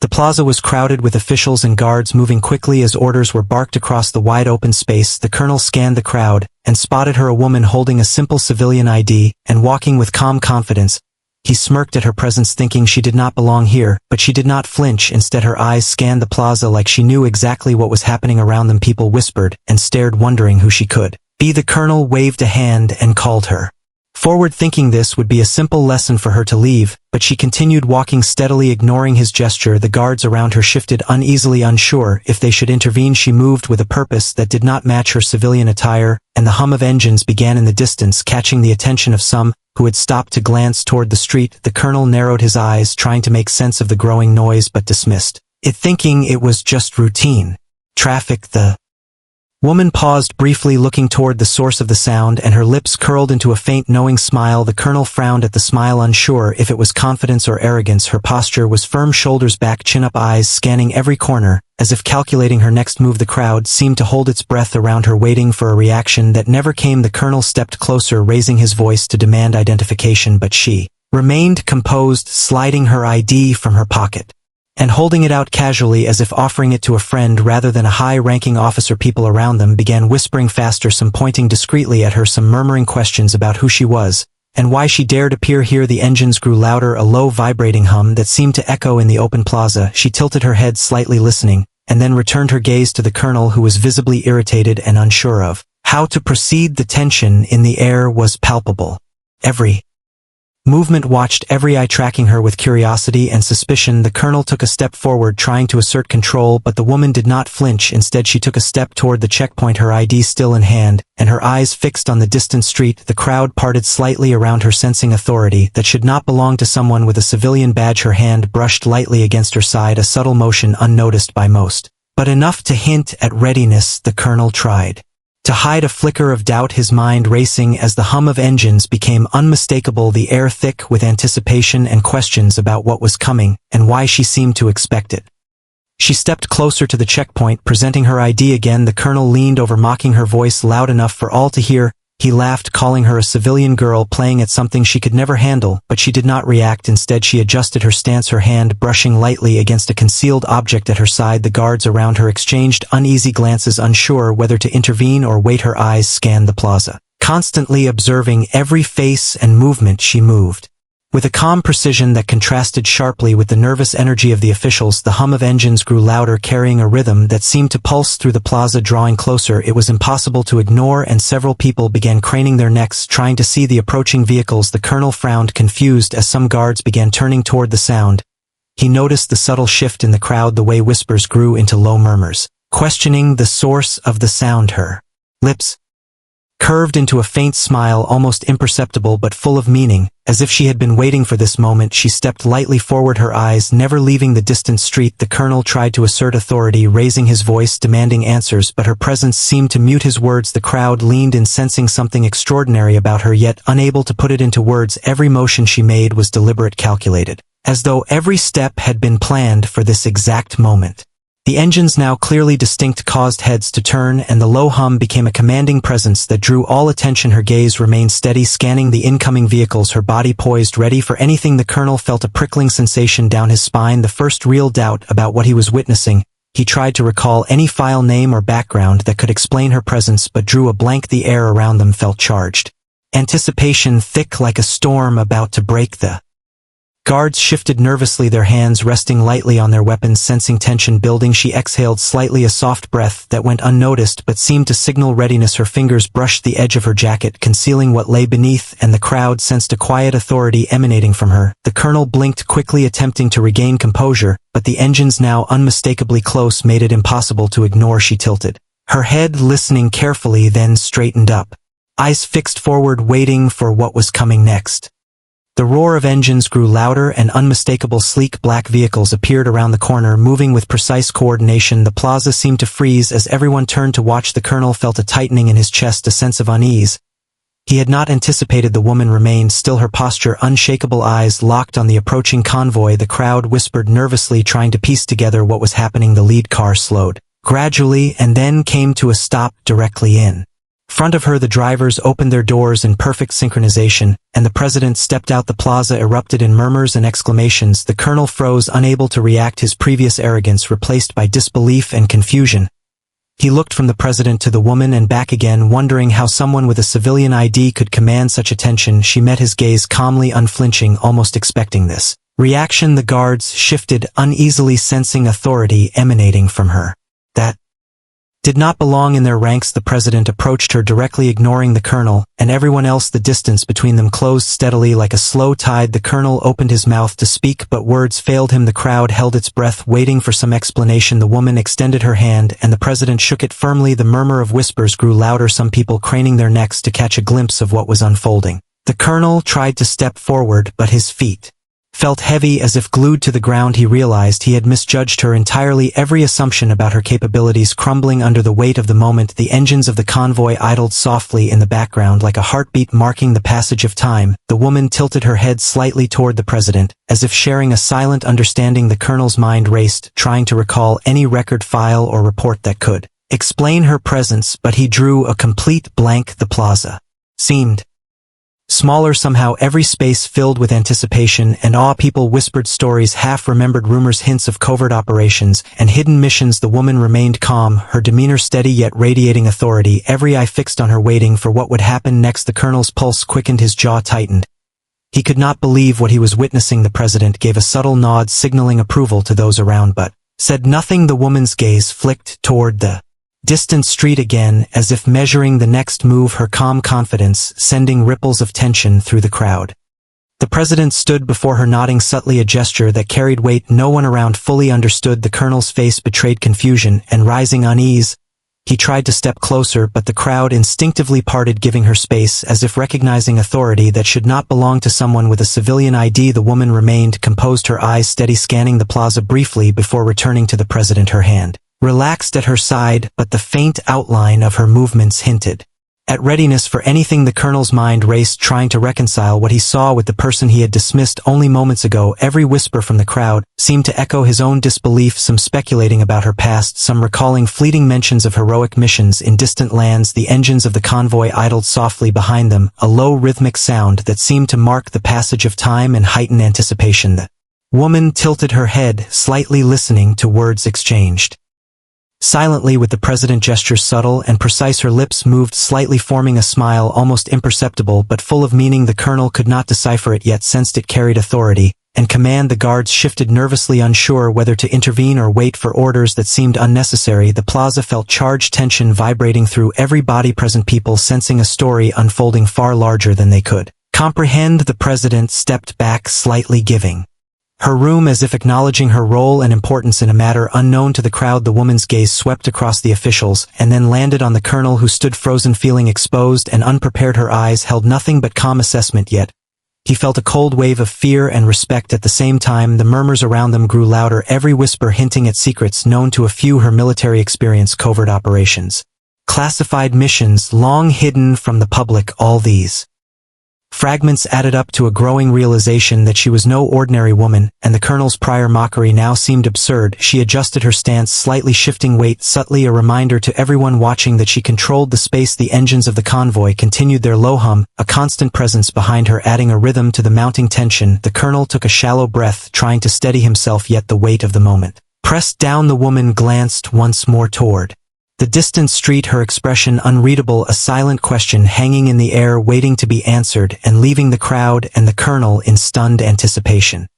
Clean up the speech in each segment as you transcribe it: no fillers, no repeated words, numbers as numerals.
The plaza was crowded with officials and guards moving quickly as orders were barked across the wide open space. The colonel scanned the crowd and spotted her, a woman holding a simple civilian ID and walking with calm confidence. He smirked at her presence, thinking she did not belong here, but she did not flinch. Instead, her eyes scanned the plaza like she knew exactly what was happening around them. People whispered and stared, wondering who she could be. The colonel waved a hand and called her forward, thinking this would be a simple lesson for her to leave, but she continued walking steadily, ignoring his gesture. The guards around her shifted uneasily, unsure if they should intervene. She moved with a purpose that did not match her civilian attire, and the hum of engines began in the distance, catching the attention of some who had stopped to glance toward the street. The colonel narrowed his eyes, trying to make sense of the growing noise, but dismissed it, thinking it was just routine traffic. The woman paused briefly, looking toward the source of the sound, and her lips curled into a faint, knowing smile. The colonel frowned at the smile, unsure if it was confidence or arrogance. Her posture was firm, shoulders back, chin up, eyes scanning every corner, as if calculating her next move. The crowd seemed to hold its breath around her, waiting for a reaction that never came. The colonel stepped closer, raising his voice to demand identification, but she remained composed, sliding her ID from her pocket and holding it out casually as if offering it to a friend rather than a high-ranking officer. People around them began whispering faster, some pointing discreetly at her, some murmuring questions about who she was and why she dared appear here. The engines grew louder, a low vibrating hum that seemed to echo in the open plaza. She tilted her head slightly, listening, and then returned her gaze to the colonel, who was visibly irritated and unsure of how to proceed. The tension in the air was palpable. Every movement watched, every eye tracking her with curiosity and suspicion. The colonel took a step forward, trying to assert control, but the woman did not flinch. Instead, she took a step toward the checkpoint, her ID still in hand, and her eyes fixed on the distant street. The crowd parted slightly around her, sensing authority that should not belong to someone with a civilian badge. Her hand brushed lightly against her side, a subtle motion unnoticed by most, but enough to hint at readiness. The colonel tried to hide a flicker of doubt, his mind racing as the hum of engines became unmistakable, the air thick with anticipation and questions about what was coming and why she seemed to expect it. She stepped closer to the checkpoint, presenting her ID again. The colonel leaned over, mocking her, voice loud enough for all to hear. He laughed, calling her a civilian girl playing at something she could never handle, but she did not react. Instead, she adjusted her stance, her hand brushing lightly against a concealed object at her side. The guards around her exchanged uneasy glances, unsure whether to intervene or wait. Her eyes scanned the plaza, constantly observing every face and movement she moved. With a calm precision that contrasted sharply with the nervous energy of the officials, the hum of engines grew louder, carrying a rhythm that seemed to pulse through the plaza. Drawing closer, it was impossible to ignore, and several people began craning their necks, trying to see the approaching vehicles. The colonel frowned, confused, as some guards began turning toward the sound. He noticed the subtle shift in the crowd, the way whispers grew into low murmurs, questioning the source of the sound. Her lips curved into a faint smile, almost imperceptible but full of meaning, as if she had been waiting for this moment. She stepped lightly forward, her eyes never leaving the distant street. The colonel tried to assert authority, raising his voice, demanding answers, but her presence seemed to mute his words. The crowd leaned in, sensing something extraordinary about her, yet unable to put it into words. Every motion she made was deliberate, calculated, as though every step had been planned for this exact moment. The engines, now clearly distinct, caused heads to turn, and the low hum became a commanding presence that drew all attention. Her gaze remained steady, scanning the incoming vehicles, her body poised, ready for anything. The colonel felt a prickling sensation down his spine, the first real doubt about what he was witnessing. He tried to recall any file name or background that could explain her presence, but drew a blank. The air around them felt charged, anticipation thick like a storm about to break. The guards shifted nervously, their hands resting lightly on their weapons, sensing tension building. She exhaled slightly, a soft breath that went unnoticed but seemed to signal readiness. Her fingers brushed the edge of her jacket, concealing what lay beneath, and the crowd sensed a quiet authority emanating from her. The colonel blinked quickly, attempting to regain composure, but the engines, now unmistakably close, made it impossible to ignore. She tilted her head, listening carefully, then straightened up, eyes fixed forward, waiting for what was coming next. The roar of engines grew louder, and unmistakable sleek black vehicles appeared around the corner, moving with precise coordination. The plaza seemed to freeze as everyone turned to watch. The colonel felt a tightening in his chest, a sense of unease. He had not anticipated. The woman remained still, her posture unshakable, eyes locked on the approaching convoy. The crowd whispered nervously, trying to piece together what was happening. The lead car slowed gradually and then came to a stop directly in Front of her the drivers opened their doors in perfect synchronization, and the president stepped out. The plaza erupted in murmurs and exclamations. The colonel froze, unable to react, his previous arrogance replaced by disbelief and confusion. He looked from the president to the woman and back again, wondering how someone with a civilian ID could command such attention. She met his gaze calmly, unflinching, almost expecting this reaction. The guards shifted uneasily, sensing authority emanating from her that did not belong in their ranks. The president approached her directly, ignoring the colonel and everyone else. The distance between them closed steadily like a slow tide. The colonel opened his mouth to speak, but words failed him. The crowd held its breath, waiting for some explanation. The woman extended her hand, and the president shook it firmly. The murmur of whispers grew louder, some people craning their necks to catch a glimpse of what was unfolding. The colonel tried to step forward, but his feet felt heavy, as if glued to the ground. He realized he had misjudged her entirely, every assumption about her capabilities crumbling under the weight of the moment. The engines of the convoy idled softly in the background like a heartbeat marking the passage of time. The woman tilted her head slightly toward the president, as if sharing a silent understanding. The colonel's mind raced, trying to recall any record, file, or report that could explain her presence, but he drew a complete blank. The plaza seemed smaller somehow, every space filled with anticipation and awe. People whispered stories, half-remembered rumors, hints of covert operations and hidden missions. The woman remained calm, her demeanor steady yet radiating authority, every eye fixed on her, waiting for what would happen next. The colonel's pulse quickened, his jaw tightened. He could not believe what he was witnessing. The president gave a subtle nod, signaling approval to those around, but said nothing. The woman's gaze flicked toward the distant street again, as if measuring the next move, her calm confidence sending ripples of tension through the crowd. The president stood before her, nodding subtly, a gesture that carried weight. No one around fully understood. The colonel's face betrayed confusion and rising unease. He tried to step closer, but the crowd instinctively parted, giving her space, as if recognizing authority that should not belong to someone with a civilian ID. The woman remained composed, her eyes steady, scanning the plaza briefly before returning to the president, her hand relaxed at her side, but the faint outline of her movements hinted at readiness for anything. The colonel's mind raced, trying to reconcile what he saw with the person he had dismissed only moments ago. Every whisper from the crowd seemed to echo his own disbelief, some speculating about her past, some recalling fleeting mentions of heroic missions in distant lands. The engines of the convoy idled softly behind them, a low rhythmic sound that seemed to mark the passage of time and heighten anticipation. The woman tilted her head slightly, listening to words exchanged silently with the president, gestures subtle and precise. Her lips moved slightly, forming a smile almost imperceptible but full of meaning. The colonel could not decipher it, yet sensed it carried authority and command. The guards shifted nervously, unsure whether to intervene or wait for orders that seemed unnecessary. The plaza felt charged, tension vibrating through every body present, people sensing a story unfolding far larger than they could comprehend. The president stepped back slightly, giving her room, as if acknowledging her role and importance in a matter unknown to the crowd. The woman's gaze swept across the officials and then landed on the colonel, who stood frozen, feeling exposed and unprepared. Her eyes held nothing but calm assessment, yet he felt a cold wave of fear and respect at the same time. The murmurs around them grew louder, every whisper hinting at secrets known to a few, her military experience, covert operations, classified missions long hidden from the public. All these fragments added up to a growing realization that she was no ordinary woman, and the colonel's prior mockery now seemed absurd. She adjusted her stance, slightly shifting weight, subtly, a reminder to everyone watching that she controlled the space. The engines of the convoy continued their low hum, a constant presence behind her adding a rhythm to the mounting tension. The colonel took a shallow breath, trying to steady himself, yet the weight of the moment pressed down. The woman glanced once more toward the distant street, her expression unreadable, a silent question hanging in the air, waiting to be answered, and leaving the crowd and the colonel in stunned anticipation.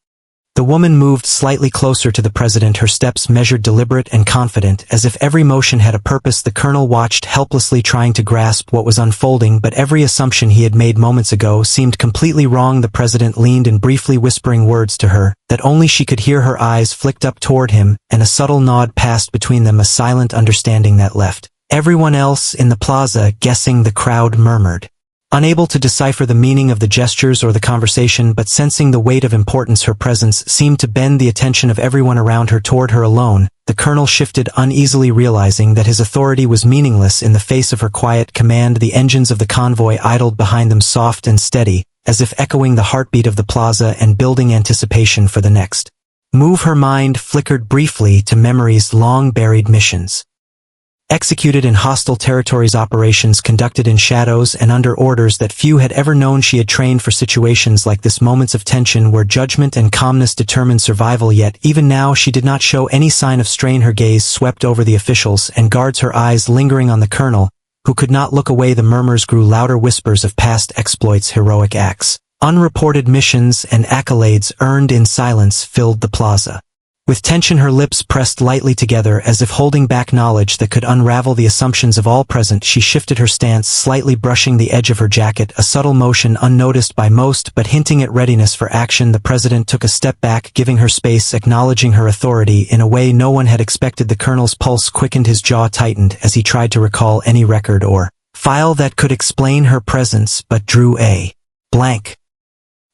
The woman moved slightly closer to the president, her steps measured, deliberate, and confident, as if every motion had a purpose. The colonel watched helplessly, trying to grasp what was unfolding, but every assumption he had made moments ago seemed completely wrong. The president leaned in, briefly whispering words to her that only she could hear. Her eyes flicked up toward him, and a subtle nod passed between them, a silent understanding that left everyone else in the plaza guessing. The crowd murmured, unable to decipher the meaning of the gestures or the conversation, but sensing the weight of importance. Her presence seemed to bend the attention of everyone around her toward her alone. The colonel shifted uneasily, realizing that his authority was meaningless in the face of her quiet command. The engines of the convoy idled behind them, soft and steady, as if echoing the heartbeat of the plaza and building anticipation for the next move. Her mind flickered briefly to memory's long-buried missions. executed in hostile territories, operations conducted in shadows and under orders that few had ever known. She had trained for situations like this, moments of tension where judgment and calmness determined survival, yet even now she did not show any sign of strain. Her gaze swept over the officials and guards, her eyes lingering on the colonel, who could not look away. The murmurs grew louder, whispers of past exploits, heroic acts, unreported missions, and accolades earned in silence filled the plaza. With tension, her lips pressed lightly together as if holding back knowledge that could unravel the assumptions of all present. She shifted her stance, slightly brushing the edge of her jacket, a subtle motion unnoticed by most but hinting at readiness for action. The president took a step back, giving her space, acknowledging her authority in a way no one had expected. The colonel's pulse quickened, his jaw tightened as he tried to recall any record or file that could explain her presence, but drew a blank.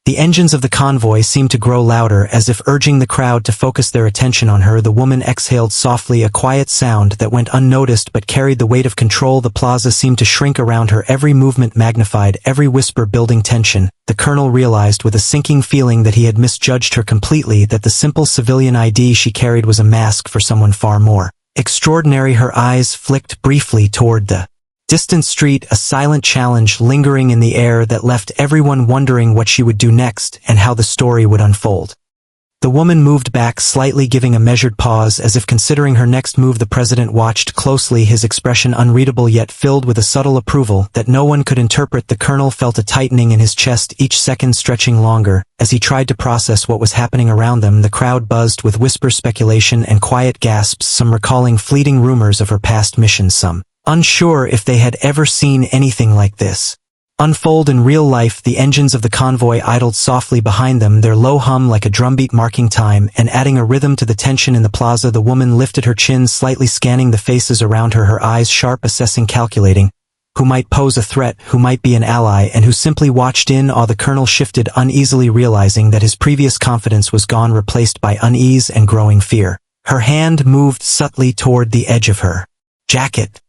The engines of the convoy seemed to grow louder, as if urging the crowd to focus their attention on her. The woman exhaled softly, a quiet sound that went unnoticed but carried the weight of control. The plaza seemed to shrink around her, every movement magnified, every whisper building tension. The colonel realized with a sinking feeling that he had misjudged her completely, that the simple civilian ID she carried was a mask for someone far more extraordinary. Her eyes flicked briefly toward the distant street, a silent challenge lingering in the air that left everyone wondering what she would do next and how the story would unfold. The woman moved back slightly, giving a measured pause as if considering her next move. The president watched closely, his expression unreadable yet filled with a subtle approval that no one could interpret. The colonel felt a tightening in his chest, each second stretching longer. As he tried to process what was happening around them, the crowd buzzed with whisper speculation and quiet gasps, some recalling fleeting rumors of her past missions, some unsure if they had ever seen anything like this unfold in real life. The engines of the convoy idled softly behind them, their low hum like a drumbeat marking time and adding a rhythm to the tension in the plaza. The woman lifted her chin slightly, scanning the faces around her, her eyes sharp, assessing, calculating who might pose a threat, who might be an ally, and who simply watched in awe. The colonel shifted uneasily, realizing that his previous confidence was gone, replaced by unease and growing fear. Her hand moved subtly toward the edge of her jacket,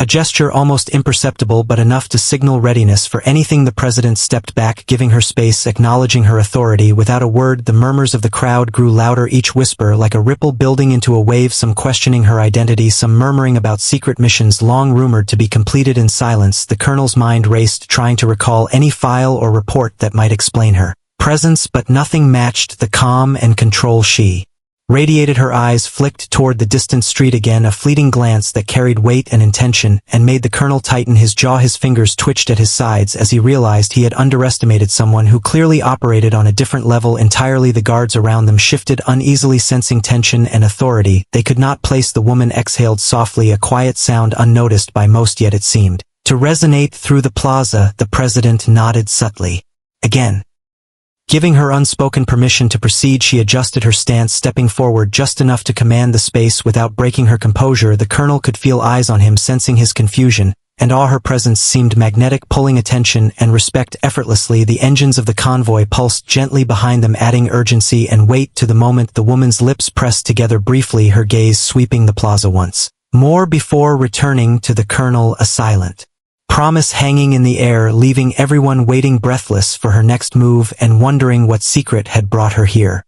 a gesture almost imperceptible but enough to signal readiness for anything. The president stepped back, giving her space, acknowledging her authority. Without a word, the murmurs of the crowd grew louder, each whisper like a ripple building into a wave, some questioning her identity, some murmuring about secret missions long rumored to be completed in silence. The colonel's mind raced, trying to recall any file or report that might explain her presence, but nothing matched the calm and control she radiated. Her eyes flicked toward the distant street again, a fleeting glance that carried weight and intention, and made the colonel tighten his jaw. His fingers twitched at his sides as he realized he had underestimated someone who clearly operated on a different level entirely. The guards around them shifted uneasily, sensing tension and authority they could not place. The woman exhaled softly, a quiet sound unnoticed by most, yet it seemed to resonate through the plaza. The president nodded subtly again, giving her unspoken permission to proceed. She adjusted her stance, stepping forward just enough to command the space without breaking her composure. The colonel could feel eyes on him, sensing his confusion and awe. Her presence seemed magnetic, pulling attention and respect effortlessly. The engines of the convoy pulsed gently behind them, adding urgency and weight to the moment. The woman's lips pressed together briefly, her gaze sweeping the plaza once more before returning to the colonel, a silent promise hanging in the air, leaving everyone waiting breathless for her next move and wondering what secret had brought her here.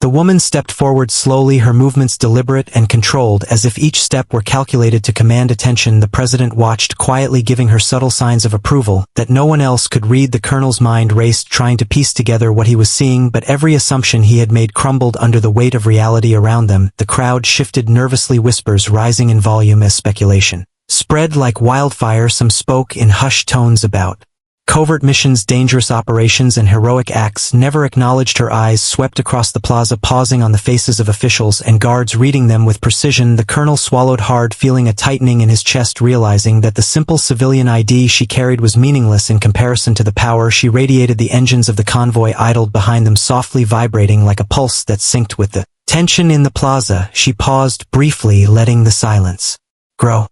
The woman stepped forward slowly, her movements deliberate and controlled, as if each step were calculated to command attention. The president watched quietly, giving her subtle signs of approval that no one else could read. The colonel's mind raced, trying to piece together what he was seeing, but every assumption he had made crumbled under the weight of reality around them. The crowd shifted nervously, whispers rising in volume as speculation spread like wildfire. Some spoke in hushed tones about covert missions, dangerous operations, and heroic acts. Never acknowledged. Her eyes swept across the plaza, pausing on the faces of officials and guards, reading them with precision. The colonel swallowed hard, feeling a tightening in his chest, realizing that the simple civilian ID she carried was meaningless in comparison to the power she radiated. The engines of the convoy idled behind them, softly vibrating like a pulse that synced with the tension in the plaza. She paused briefly, letting the silence grow,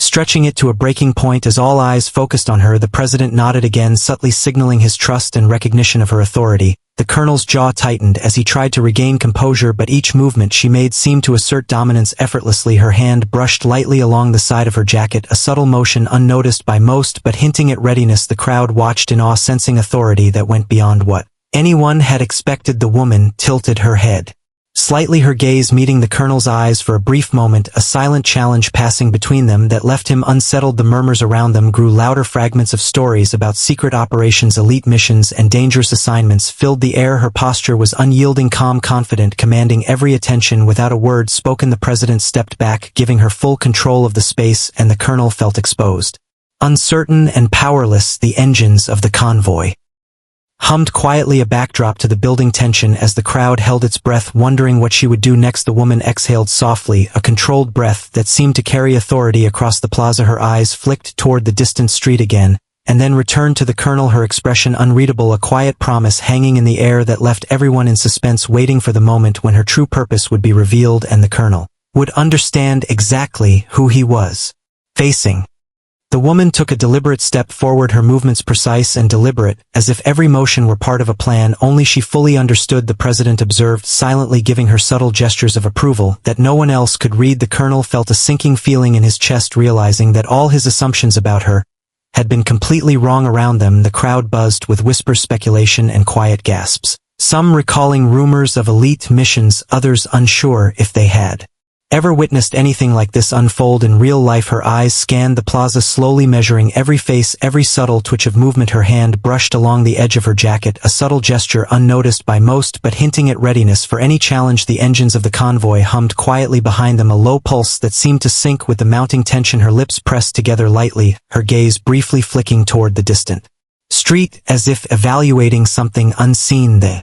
stretching it to a breaking point. As all eyes focused on her, the president nodded again, subtly signaling his trust and recognition of her authority. The colonel's jaw tightened as he tried to regain composure, but each movement she made seemed to assert dominance effortlessly. Her hand brushed lightly along the side of her jacket, a subtle motion unnoticed by most but hinting at readiness. The crowd watched in awe, sensing authority that went beyond what anyone had expected. The woman tilted her head Slightly her gaze meeting the colonel's eyes for a brief moment, a silent challenge passing between them that left him unsettled. The murmurs around them grew louder. Fragments of stories about secret operations, elite missions, and dangerous assignments filled the air. Her posture was unyielding, calm, confident, commanding every attention. Without a word spoken, the president stepped back, giving her full control of the space, and the colonel felt exposed. Uncertain and powerless, the engines of the convoy hummed quietly, a backdrop to the building tension as the crowd held its breath, wondering what she would do next. The woman exhaled softly, a controlled breath that seemed to carry authority across the plaza. Her eyes flicked toward the distant street again, and then returned to the colonel, her expression unreadable, a quiet promise hanging in the air that left everyone in suspense, waiting for the moment when her true purpose would be revealed and the colonel would understand exactly who he was facing. The woman took a deliberate step forward, her movements precise and deliberate, as if every motion were part of a plan only she fully understood. The president observed silently, giving her subtle gestures of approval that no one else could read. The colonel felt a sinking feeling in his chest, realizing that all his assumptions about her had been completely wrong. Around them, the crowd buzzed with whispers, speculation, and quiet gasps, some recalling rumors of elite missions, others unsure if they had ever witnessed anything like this unfold in real life. Her eyes scanned the plaza, slowly measuring every face, every subtle twitch of movement. Her hand brushed along the edge of her jacket, a subtle gesture unnoticed by most but hinting at readiness for any challenge. The engines of the convoy hummed quietly behind them, a low pulse that seemed to sync with the mounting tension. Her lips pressed together lightly, her gaze briefly flicking toward the distant street, as if evaluating something unseen. The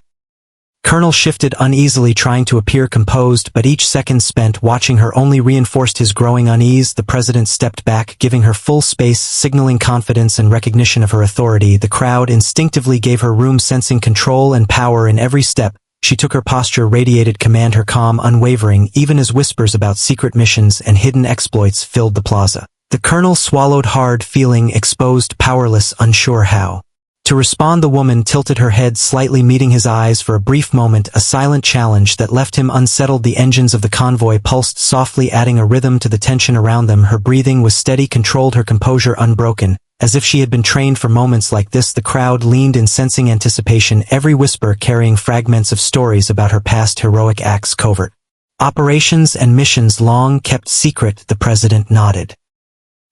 colonel shifted uneasily, trying to appear composed, but each second spent watching her only reinforced his growing unease. The president stepped back, giving her full space, signaling confidence and recognition of her authority. The crowd instinctively gave her room, sensing control and power in every step. She took her posture, radiated command, her calm unwavering, even as whispers about secret missions and hidden exploits filled the plaza. The colonel swallowed hard, feeling exposed, powerless, unsure how to respond. The woman tilted her head slightly, meeting his eyes for a brief moment, a silent challenge that left him unsettled. The engines of the convoy pulsed softly, adding a rhythm to the tension around them. Her breathing was steady, controlled, her composure unbroken, as if she had been trained for moments like this. The crowd leaned in, sensing anticipation, every whisper carrying fragments of stories about her past heroic acts, covert operations, and missions long kept secret. The president nodded,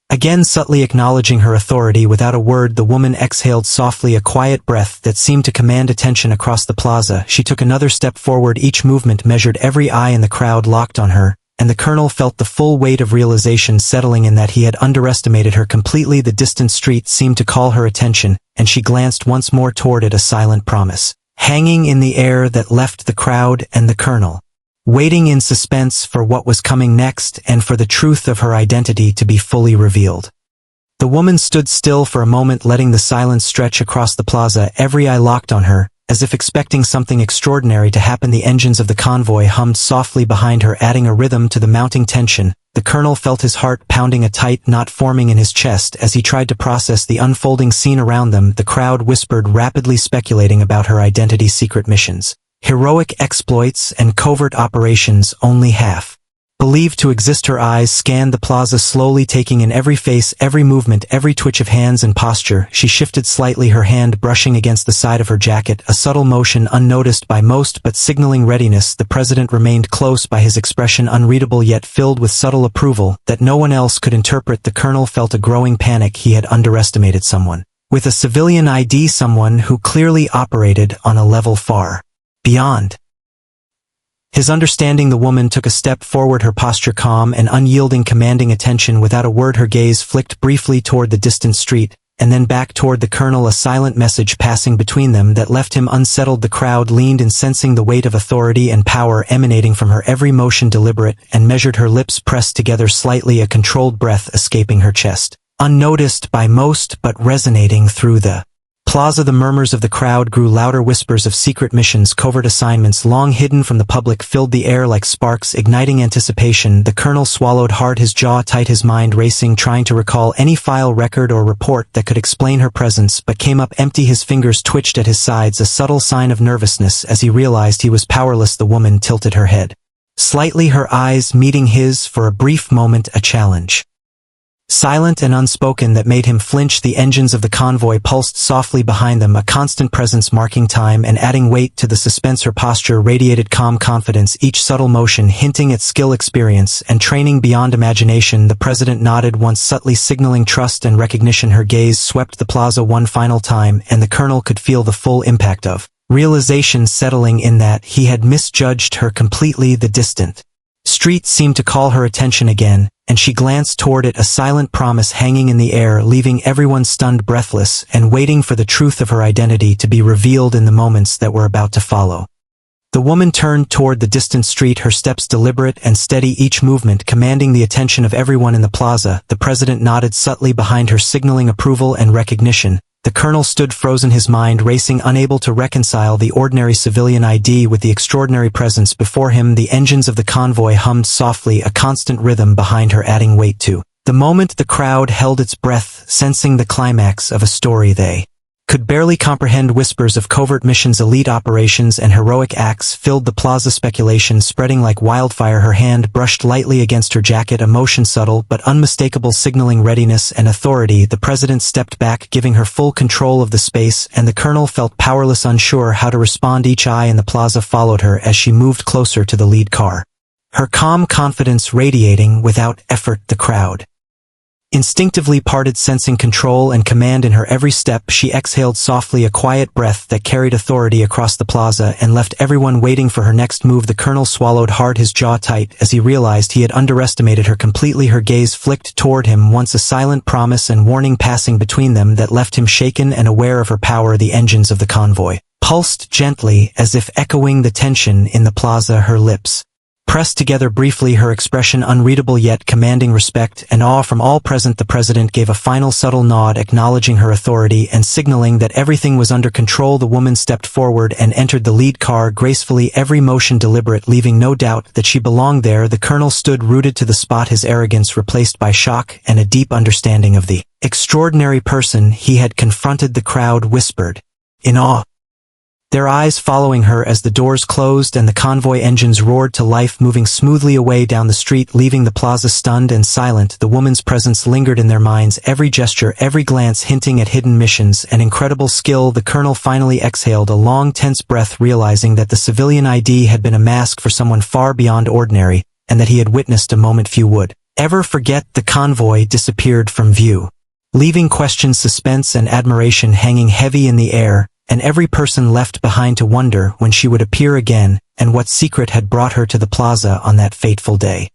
again subtly acknowledging her authority. Without a word, the woman exhaled softly, a quiet breath that seemed to command attention across the plaza. She took another step forward, each movement measured, every eye in the crowd locked on her, and the colonel felt the full weight of realization settling in that he had underestimated her completely. The distant street seemed to call her attention, and she glanced once more toward it, a silent promise hanging in the air that left the crowd and the colonel waiting in suspense for what was coming next and for the truth of her identity to be fully revealed. The woman stood still for a moment, letting the silence stretch across the plaza, every eye locked on her, as if expecting something extraordinary to happen. The engines of the convoy hummed softly behind her, adding a rhythm to the mounting tension. The colonel felt his heart pounding, a tight knot forming in his chest as he tried to process the unfolding scene around them. The crowd whispered, rapidly speculating about her identity, secret missions, heroic exploits, and covert operations only half believed to exist. Her eyes scanned the plaza, slowly taking in every face, every movement, every twitch of hands and posture. She shifted slightly, her hand brushing against the side of her jacket, a subtle motion unnoticed by most but signaling readiness. The president remained close by, his expression unreadable yet filled with subtle approval that no one else could interpret. The colonel felt a growing panic. He had underestimated someone with a civilian ID, someone who clearly operated on a level far beyond his understanding. The woman took a step forward, her posture calm and unyielding, commanding attention. Without a word, her gaze flicked briefly toward the distant street, and then back toward the colonel, a silent message passing between them that left him unsettled. The crowd leaned in, sensing the weight of authority and power emanating from her every motion, deliberate and measured, her lips pressed together slightly, a controlled breath escaping her chest, unnoticed by most but resonating through the plaza. The murmurs of the crowd grew louder, whispers of secret missions, covert assignments long hidden from the public filled the air like sparks, igniting anticipation. The colonel swallowed hard, his jaw tight, his mind racing, trying to recall any file, record, or report that could explain her presence, but came up empty. His fingers twitched at his sides, a subtle sign of nervousness as he realized he was powerless. The woman tilted her head slightly, her eyes meeting his for a brief moment, a challenge Silent and unspoken that made him flinch, the engines of the convoy pulsed softly behind them, a constant presence marking time and adding weight to the suspense. Her posture radiated calm confidence, each subtle motion hinting at skill, experience, and training beyond imagination. The president nodded once, subtly signaling trust and recognition. Her gaze swept the plaza one final time, and the colonel could feel the full impact of realization settling in that he had misjudged her completely. The distant street seemed to call her attention again, and she glanced toward it, a silent promise hanging in the air, leaving everyone stunned, breathless, and waiting for the truth of her identity to be revealed in the moments that were about to follow. The woman turned toward the distant street, her steps deliberate and steady, each movement commanding the attention of everyone in the plaza. The president nodded subtly behind her, signaling approval and recognition. The colonel stood frozen, his mind racing, unable to reconcile the ordinary civilian ID with the extraordinary presence before him. The engines of the convoy hummed softly, a constant rhythm behind her adding weight to the moment. The crowd held its breath, sensing the climax of a story they could barely comprehend. Whispers of covert missions, elite operations, and heroic acts filled the plaza, speculation spreading like wildfire. Her hand brushed lightly against her jacket, a motion subtle but unmistakable, signaling readiness and authority. The president stepped back, giving her full control of the space, and the colonel felt powerless, unsure how to respond. Each eye in the plaza followed her as she moved closer to the lead car, her calm confidence radiating without effort. The crowd instinctively parted, sensing control and command in her every step. She exhaled softly, a quiet breath that carried authority across the plaza and left everyone waiting for her next move. The colonel swallowed hard, his jaw tight, as he realized he had underestimated her completely. Her gaze flicked toward him once, a silent promise and warning passing between them that left him shaken and aware of her power. The engines of the convoy pulsed gently, as if echoing the tension in the plaza. Her lips pressed together briefly, her expression unreadable yet commanding respect and awe from all present. The president gave a final subtle nod, acknowledging her authority and signaling that everything was under control. The woman stepped forward and entered the lead car, gracefully, every motion deliberate, leaving no doubt that she belonged there. The colonel stood rooted to the spot, his arrogance replaced by shock and a deep understanding of the extraordinary person he had confronted. The crowd whispered in awe, their eyes following her as the doors closed and the convoy engines roared to life, moving smoothly away down the street, leaving the plaza stunned and silent. The woman's presence lingered in their minds, every gesture, every glance hinting at hidden missions and incredible skill. The colonel finally exhaled a long, tense breath, realizing that the civilian ID had been a mask for someone far beyond ordinary, and that he had witnessed a moment few would ever forget. The convoy disappeared from view, leaving questions, suspense, and admiration hanging heavy in the air, and every person left behind to wonder when she would appear again and what secret had brought her to the plaza on that fateful day.